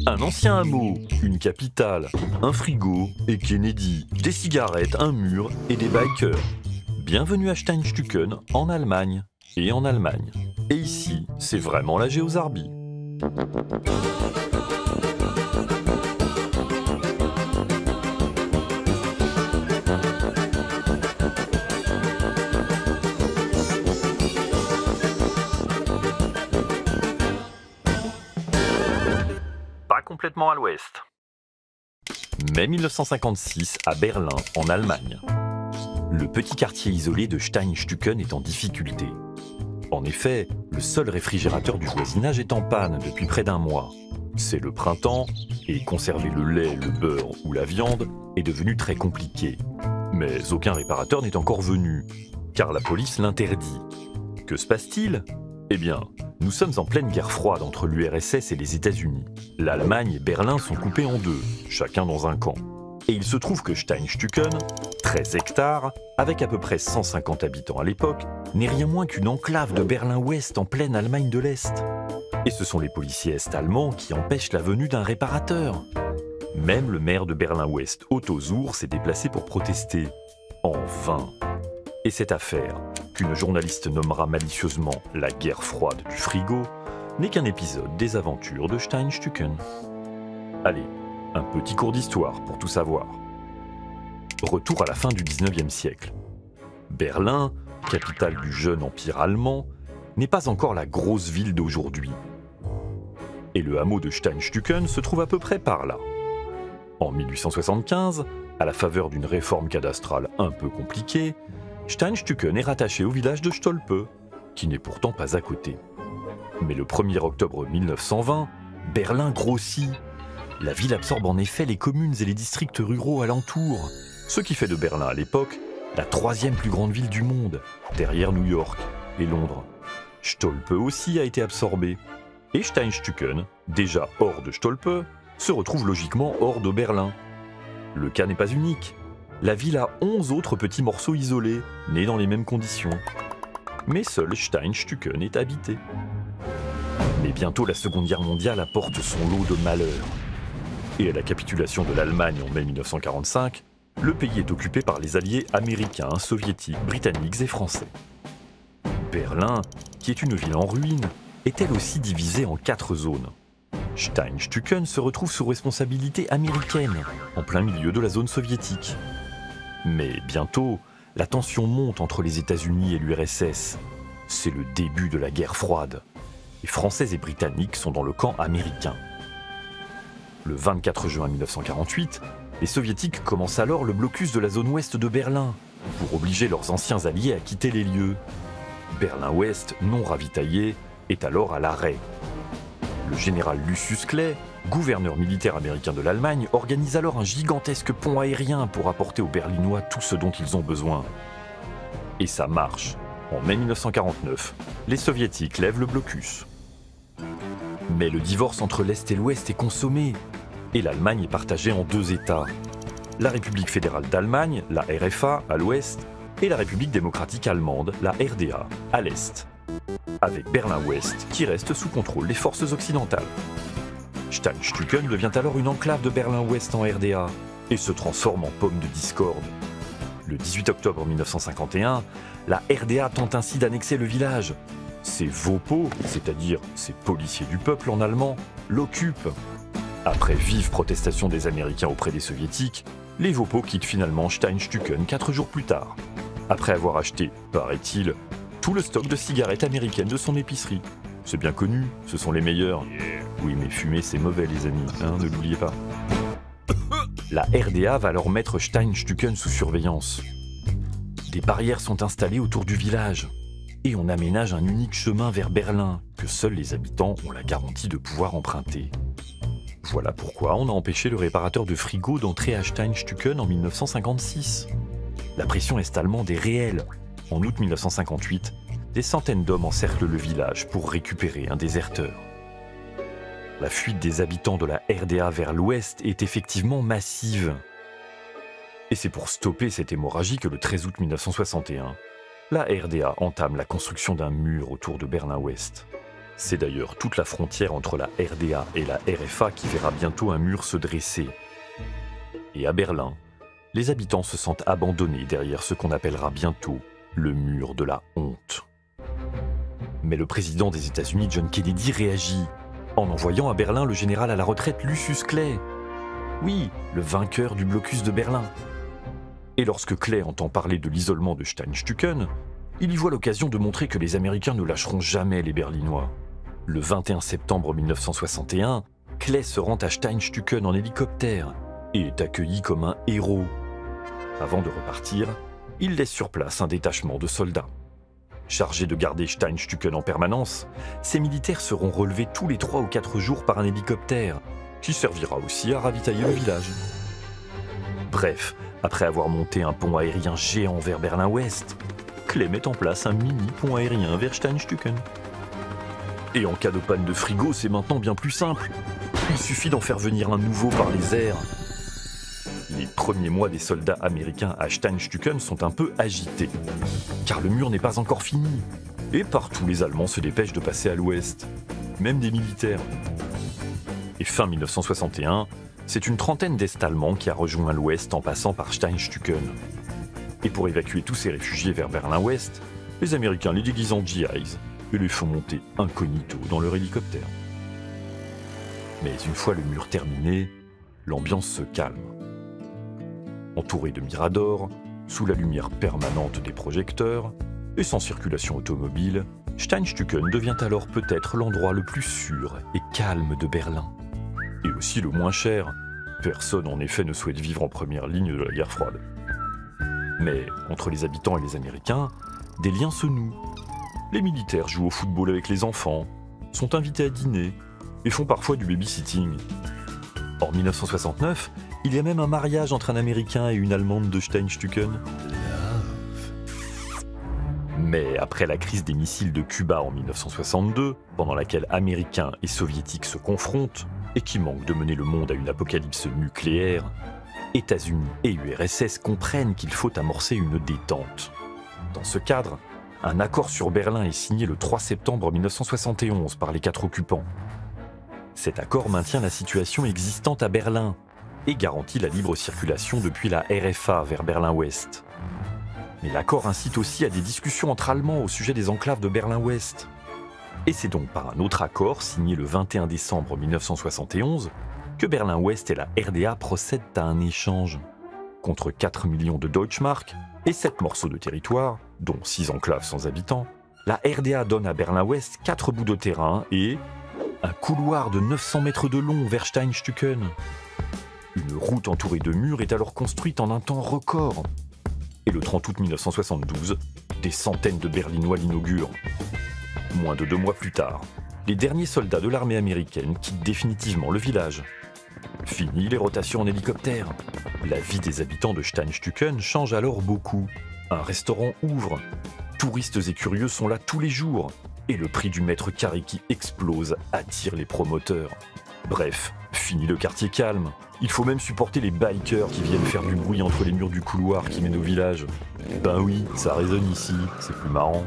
Un ancien hameau, une capitale, un frigo et Kennedy, des cigarettes, un mur et des bikers. Bienvenue à Steinstücken en Allemagne et en Allemagne. Et ici, c'est vraiment la Géosarbie. Pas complètement à l'ouest. Mai 1956 à Berlin, en Allemagne. Le petit quartier isolé de Steinstücken est en difficulté. En effet, le seul réfrigérateur du voisinage est en panne depuis près d'un mois. C'est le printemps, et conserver le lait, le beurre ou la viande est devenu très compliqué. Mais aucun réparateur n'est encore venu, car la police l'interdit. Que se passe-t-il ? Eh bien, nous sommes en pleine guerre froide entre l'URSS et les États-Unis. L'Allemagne et Berlin sont coupés en deux, chacun dans un camp. Et il se trouve que Steinstücken, 13 hectares, avec à peu près 150 habitants à l'époque, n'est rien moins qu'une enclave de Berlin-Ouest en pleine Allemagne de l'Est. Et ce sont les policiers est-allemands qui empêchent la venue d'un réparateur. Même le maire de Berlin-Ouest, Otto Suhr, s'est déplacé pour protester. En vain. Et cette affaire, qu'une journaliste nommera malicieusement la guerre froide du frigo, n'est qu'un épisode des aventures de Steinstücken. Allez, un petit cours d'histoire pour tout savoir. Retour à la fin du 19e siècle. Berlin, capitale du jeune empire allemand, n'est pas encore la grosse ville d'aujourd'hui. Et le hameau de Steinstücken se trouve à peu près par là. En 1875, à la faveur d'une réforme cadastrale un peu compliquée, Steinstücken est rattaché au village de Stolpe, qui n'est pourtant pas à côté. Mais le 1er octobre 1920, Berlin grossit. La ville absorbe en effet les communes et les districts ruraux alentours, ce qui fait de Berlin à l'époque la 3e plus grande ville du monde, derrière New York et Londres. Stolpe aussi a été absorbé, et Steinstücken, déjà hors de Stolpe, se retrouve logiquement hors de Berlin. Le cas n'est pas unique. La ville a 11 autres petits morceaux isolés, nés dans les mêmes conditions. Mais seul Steinstücken est habité. Mais bientôt la Seconde Guerre mondiale apporte son lot de malheurs. Et à la capitulation de l'Allemagne en mai 1945, le pays est occupé par les alliés américains, soviétiques, britanniques et français. Berlin, qui est une ville en ruine, est elle aussi divisée en 4 zones. Steinstücken se retrouve sous responsabilité américaine, en plein milieu de la zone soviétique. Mais bientôt, la tension monte entre les États-Unis et l'URSS. C'est le début de la guerre froide. Les Français et Britanniques sont dans le camp américain. Le 24 juin 1948, les Soviétiques commencent alors le blocus de la zone ouest de Berlin, pour obliger leurs anciens alliés à quitter les lieux. Berlin-Ouest, non ravitaillé, est alors à l'arrêt. Le général Lucius Clay, gouverneur militaire américain de l'Allemagne, organise alors un gigantesque pont aérien pour apporter aux Berlinois tout ce dont ils ont besoin. Et ça marche. En mai 1949, les Soviétiques lèvent le blocus. Mais le divorce entre l'Est et l'Ouest est consommé, et l'Allemagne est partagée en 2 États. La République fédérale d'Allemagne, la RFA, à l'Ouest, et la République démocratique allemande, la RDA, à l'Est. Avec Berlin-Ouest qui reste sous contrôle des forces occidentales. Steinstücken devient alors une enclave de Berlin-Ouest en RDA et se transforme en pomme de discorde. Le 18 octobre 1951, la RDA tente ainsi d'annexer le village. Ces Vopo, c'est-à-dire ces policiers du peuple en allemand, l'occupent. Après vive protestation des Américains auprès des Soviétiques, les Vopo quittent finalement Steinstücken 4 jours plus tard, après avoir acheté, paraît-il, tout le stock de cigarettes américaines de son épicerie. C'est bien connu, ce sont les meilleurs. Oui, mais fumer, c'est mauvais, les amis, hein, ne l'oubliez pas. La RDA va alors mettre Steinstücken sous surveillance. Des barrières sont installées autour du village. Et on aménage un unique chemin vers Berlin, que seuls les habitants ont la garantie de pouvoir emprunter. Voilà pourquoi on a empêché le réparateur de frigo d'entrer à Steinstücken en 1956. La pression est-allemande est réelle. En août 1958, des centaines d'hommes encerclent le village pour récupérer un déserteur. La fuite des habitants de la RDA vers l'ouest est effectivement massive. Et c'est pour stopper cette hémorragie que le 13 août 1961, la RDA entame la construction d'un mur autour de Berlin-Ouest. C'est d'ailleurs toute la frontière entre la RDA et la RFA qui verra bientôt un mur se dresser. Et à Berlin, les habitants se sentent abandonnés derrière ce qu'on appellera bientôt le mur de la honte. Mais le président des États-Unis, John Kennedy, réagit en envoyant à Berlin le général à la retraite Lucius Clay. Oui, le vainqueur du blocus de Berlin. Et lorsque Clay entend parler de l'isolement de Steinstücken, il y voit l'occasion de montrer que les Américains ne lâcheront jamais les Berlinois. Le 21 septembre 1961, Clay se rend à Steinstücken en hélicoptère et est accueilli comme un héros. Avant de repartir, il laisse sur place un détachement de soldats. Chargés de garder Steinstücken en permanence, ces militaires seront relevés tous les 3 ou 4 jours par un hélicoptère, qui servira aussi à ravitailler le village. Bref, après avoir monté un pont aérien géant vers Berlin-Ouest, Clay met en place un mini pont aérien vers Steinstücken. Et en cas de panne de frigo, c'est maintenant bien plus simple. Il suffit d'en faire venir un nouveau par les airs. Les premiers mois des soldats américains à Steinstücken sont un peu agités, car le mur n'est pas encore fini. Et partout les Allemands se dépêchent de passer à l'ouest, même des militaires. Et fin 1961, c'est une trentaine d'Est-Allemands qui a rejoint l'ouest en passant par Steinstücken. Et pour évacuer tous ces réfugiés vers Berlin-Ouest, les Américains les déguisent en GIs et les font monter incognito dans leur hélicoptère. Mais une fois le mur terminé, l'ambiance se calme. Entouré de miradors, sous la lumière permanente des projecteurs, et sans circulation automobile, Steinstücken devient alors peut-être l'endroit le plus sûr et calme de Berlin. Et aussi le moins cher. Personne en effet ne souhaite vivre en première ligne de la guerre froide. Mais entre les habitants et les Américains, des liens se nouent. Les militaires jouent au football avec les enfants, sont invités à dîner et font parfois du babysitting. En 1969, il y a même un mariage entre un Américain et une Allemande de Steinstücken. Mais après la crise des missiles de Cuba en 1962, pendant laquelle Américains et Soviétiques se confrontent, et qui manque de mener le monde à une apocalypse nucléaire, États-Unis et URSS comprennent qu'il faut amorcer une détente. Dans ce cadre, un accord sur Berlin est signé le 3 septembre 1971 par les 4 occupants. Cet accord maintient la situation existante à Berlin et garantit la libre circulation depuis la RFA vers Berlin-Ouest. Mais l'accord incite aussi à des discussions entre Allemands au sujet des enclaves de Berlin-Ouest. Et c'est donc par un autre accord, signé le 21 décembre 1971, que Berlin-Ouest et la RDA procèdent à un échange. Contre 4 millions de Deutschmark et 7 morceaux de territoire, dont 6 enclaves sans habitants, la RDA donne à Berlin-Ouest 4 bouts de terrain et un couloir de 900 mètres de long vers Steinstücken. Une route entourée de murs est alors construite en un temps record. Et le 30 août 1972, des centaines de Berlinois l'inaugurent. Moins de 2 mois plus tard, les derniers soldats de l'armée américaine quittent définitivement le village. Fini les rotations en hélicoptère. La vie des habitants de Steinstücken change alors beaucoup. Un restaurant ouvre. Touristes et curieux sont là tous les jours. Et le prix du mètre carré qui explose attire les promoteurs. Bref, fini le quartier calme. Il faut même supporter les bikers qui viennent faire du bruit entre les murs du couloir qui mène au village. Ben oui, ça résonne ici, c'est plus marrant.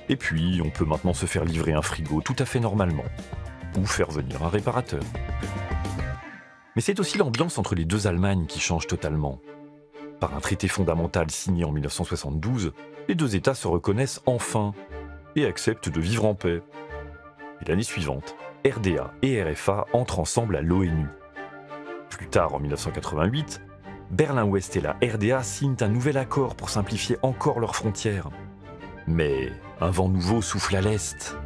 Et puis, on peut maintenant se faire livrer un frigo tout à fait normalement. Ou faire venir un réparateur. Mais c'est aussi l'ambiance entre les deux Allemagnes qui change totalement. Par un traité fondamental signé en 1972, les deux États se reconnaissent enfin et acceptent de vivre en paix. Et l'année suivante, RDA et RFA entrent ensemble à l'ONU. Plus tard, en 1988, Berlin-Ouest et la RDA signent un nouvel accord pour simplifier encore leurs frontières. Mais un vent nouveau souffle à l'Est.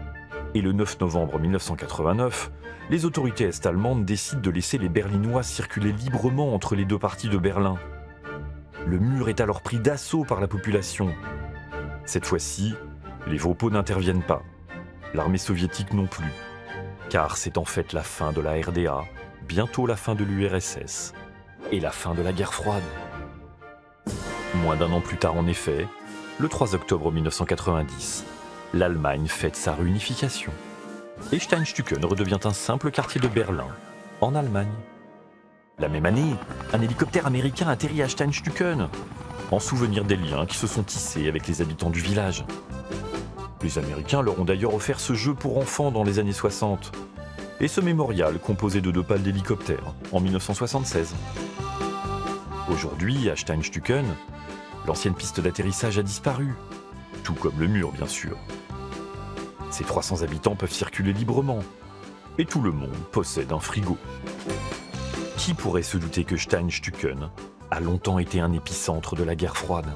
Et le 9 novembre 1989, les autorités est-allemandes décident de laisser les Berlinois circuler librement entre les deux parties de Berlin. Le mur est alors pris d'assaut par la population. Cette fois-ci, les Vopos n'interviennent pas. L'armée soviétique non plus. Car c'est en fait la fin de la RDA, bientôt la fin de l'URSS, et la fin de la guerre froide. Moins d'un an plus tard en effet, le 3 octobre 1990, l'Allemagne fête sa réunification. Et Steinstücken redevient un simple quartier de Berlin, en Allemagne. La même année, un hélicoptère américain atterrit à Steinstücken, en souvenir des liens qui se sont tissés avec les habitants du village. Les Américains leur ont d'ailleurs offert ce jeu pour enfants dans les années 60, et ce mémorial composé de 2 pales d'hélicoptères en 1976. Aujourd'hui, à Steinstücken, l'ancienne piste d'atterrissage a disparu, tout comme le mur bien sûr. Ces 300 habitants peuvent circuler librement, et tout le monde possède un frigo. Qui pourrait se douter que Steinstücken a longtemps été un épicentre de la guerre froide ?